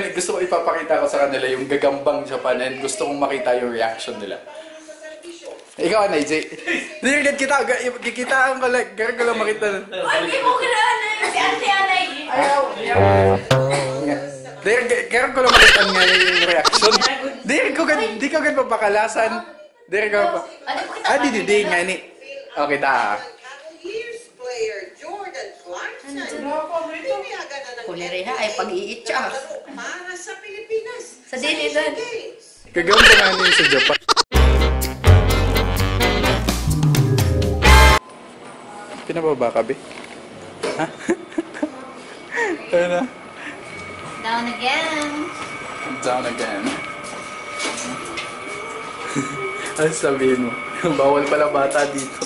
Gusto ko ipapakita ko sa kanila yung gagambang Japan and gusto kong makita yung reaction nila. Ikaw, Anay, Jay. Hindi, kikitaan ko lang. Garang ko lang makita. Hindi mo kilala si Ate Anay. Ayaw. Garang ko lang makita nga yung reaction. Di ko gan papakalasan. Di nga ni. Okay, ta. Player Jordan Clarkson. Kulireha ay pag-iit siya. Para sa Pilipinas. Sa dinidan. Gagamba nga niyo sa Japan. Pinababa ka, be? Ha? Ano na? Down again. Down again. Ano sabihin mo? Bawal pala bata dito.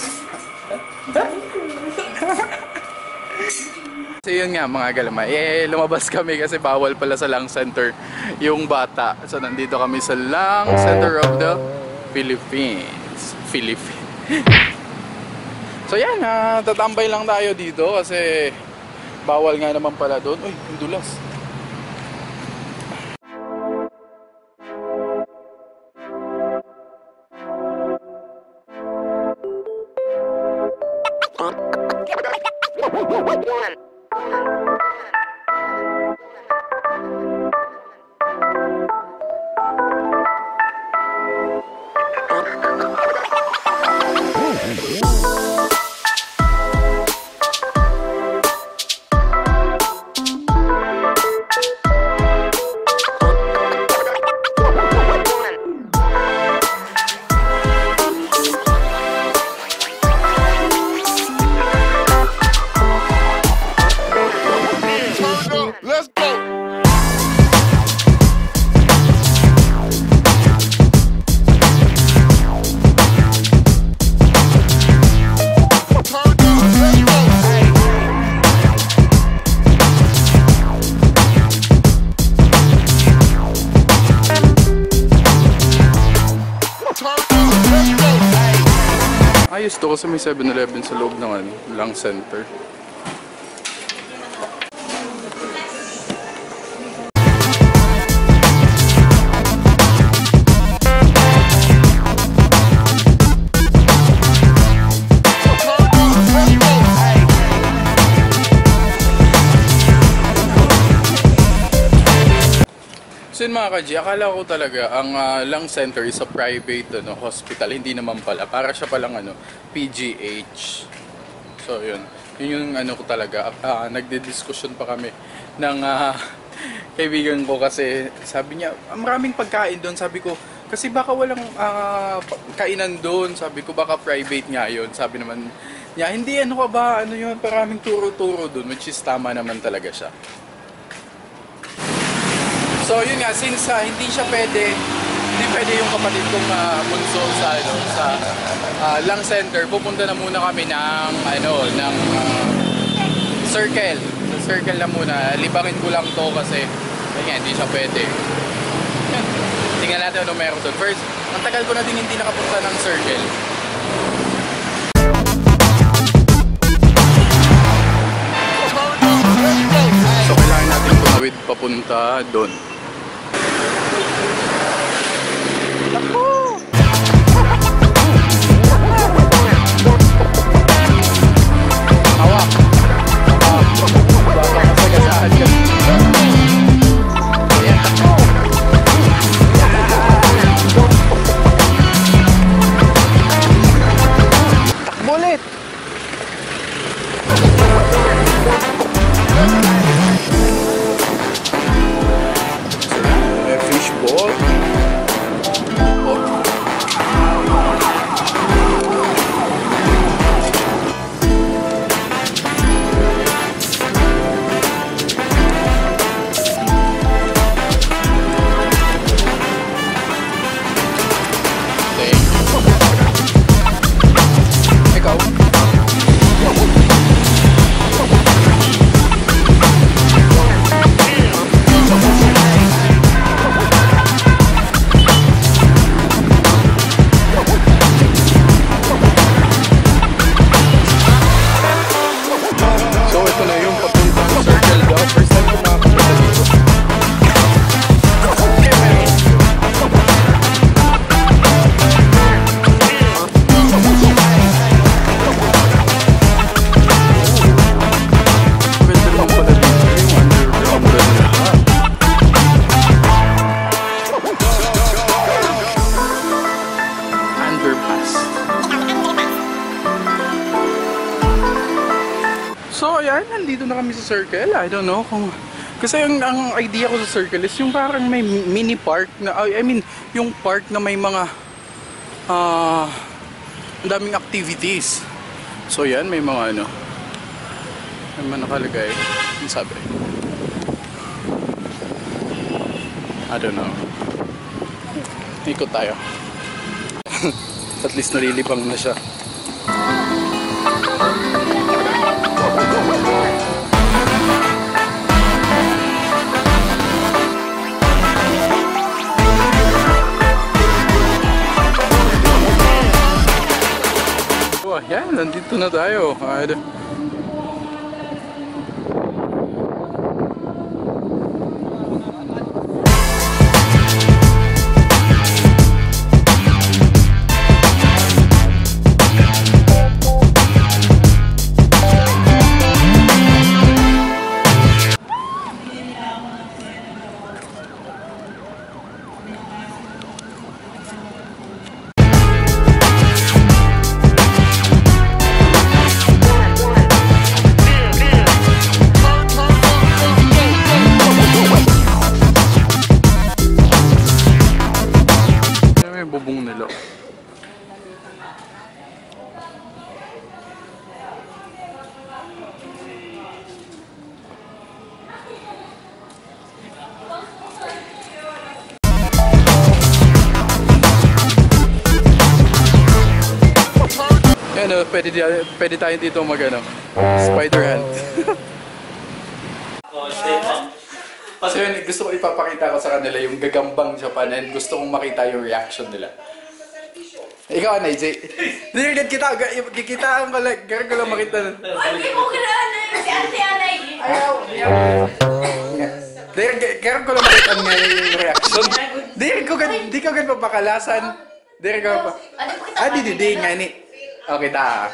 So yun nga mga galama, lumabas kami kasi bawal pala sa Lang Center yung bata. So nandito kami sa Lang Center of the Philippines. So yan, tatambay lang tayo dito kasi bawal nga naman pala doon. Uy, yung dulas. Ayos to kasi may 7-Eleven sa loob ng Lang Center. So yun mga ka-G, akala ko talaga ang Lang Center is a private hospital, hindi naman pala. Para siya palang PGH. So yun, yun yung ko talaga. Nagdidiskusyon pa kami ng kaibigan ko kasi sabi niya, maraming pagkain doon. Sabi ko, kasi baka walang kainan doon. Sabi ko, baka private nga yun. Sabi naman niya, hindi, ano ka ba, ano yun, maraming turo-turo doon, which is tama naman talaga siya. So yun nga, since hindi pwede yung kapatid kong bunso sa Lang Center, pupunta na muna kami ng Circle. Sa Circle na muna. Libangin ko lang to kasi yun nga, hindi siya pwede. Yan. Tingnan natin ano meron doon. First, ang tagal ko na din hindi nakapunta ng Circle. So kailangan natin tumawid papunta doon. Fishball. Oh. circle, I don't know kung... Kasi ang idea ko sa circle is yung parang may mini park na, I mean, yung park na may mga ang daming activities. So yan, may mga ano, may mga nakalagay. Ang sabi? I don't know. Ikot tayo. At least nalilibang na siya. Oh, yan, nandito na tayo. Bubong nila. Yan o, pwede tayo dito mag-ano, spider hunt. So yun, gusto ko ipapakita ko sa kanila yung gagambang Japan and gusto kong makita yung reaction nila. Ikaw, Anay, Jay. Kikitaan ko lang, kaya ko lang makita. Hindi mo kilala si Ate Anay. Ayaw. Kaya ko lang makita nga yung reaction. Di ko gan papakalasan. Di di nga ni. Okay, ta.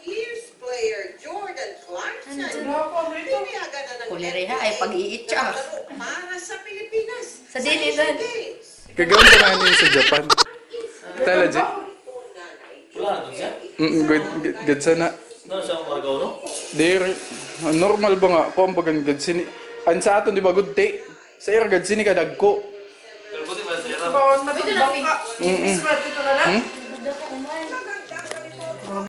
Cavaliers player Jordan Clarkson. Pinayagan na ng Kulireha ay pag-iitsa. para sa Pilipinas. Sa Dilidan. Gagawin ko nga yun sa Japan. Tala, Jay. Wala doon siya? Good sana. Doon siya ang maragaw, no? Normal ba nga? Kung bagang good sini. An sa aton, di ba good day? Sa ira good sini kadag ko. Pero buti ba siya? Ito na,